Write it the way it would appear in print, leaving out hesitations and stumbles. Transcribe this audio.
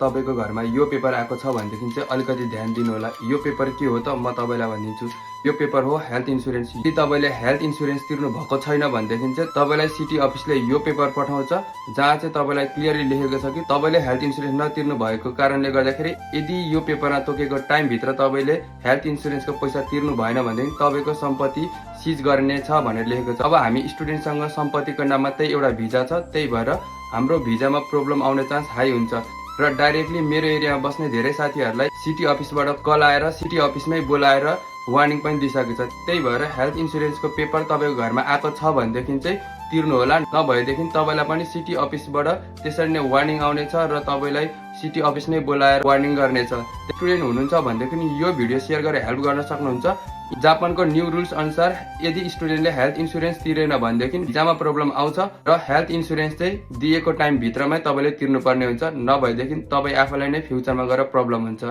तपाईको घरमा यो पेपर आएको छ भनेदेखि चाहिँ अलिकति ध्यान दिनु होला। यो पेपर के हो त म तपाईलाई भनिदिन्छु। यो पेपर हो हेल्थ इन्स्योरेन्स। यदि तपाईले हेल्थ इन्स्योरेन्स तिर्नु भएको छैन भनेदेखि चाहिँ तपाईलाई सिटी अफिसले यो पेपर पठाउँछ जहाँ चाहिँ तपाईलाई क्लियरली लेखेको छ कि तपाईले हेल्थ इन्स्योरेन्स नतिर्नु भएको कारणले गर्दाखेरि यदि यो पेपरमा तोकेको टाइम भित्र तपाईले हेल्थ इन्स्योरेन्सको पैसा तिर्नु भएन भनेदेखि तपाईको सम्पत्ति सिज गर्ने छ भनेर लेखेको छ। अब हामी स्टुडेन्टसँग सम्पत्तिको नाम मात्रै एउटा भिजा छ, त्यही भएर हाम्रो भिजामा प्रब्लम आउने चान्स हाई हुन्छ र डाइरेक्टली मेरो एरियामा बस्ने धेरै साथीहरूलाई सिटी अफिसबाट कल आएर सिटी अफिसमै बोलाएर वार्निङ पनि दिइसकेको छ। त्यही भएर हेल्थ इन्स्योरेन्सको पेपर तपाईँको घरमा आएको छ भनेदेखि चाहिँ तिर्नु होला, नभएदेखि तपाईँलाई पनि सिटी अफिसबाट त्यसरी नै वार्निङ आउनेछ र तपाईँलाई सिटी अफिस नै बोलाएर वार्निङ गर्नेछ। स्टुडेन्ट हुनुहुन्छ भनेदेखि यो भिडियो सेयर गरेर हेल्प गर्न सक्नुहुन्छ। जापानको न्यू रुल्स अनुसार यदि स्टुडेन्टले हेल्थ इन्स्योरेन्स तिरेन भनेदेखि भिजामा प्रब्लम आउँछ र हेल्थ इन्स्योरेन्स चाहिँ दिएको टाइम भित्रमै तपाईँले तिर्नुपर्ने हुन्छ, नभएदेखि तपाईँ आफैलाई नै फ्युचरमा गएर प्रब्लम हुन्छ।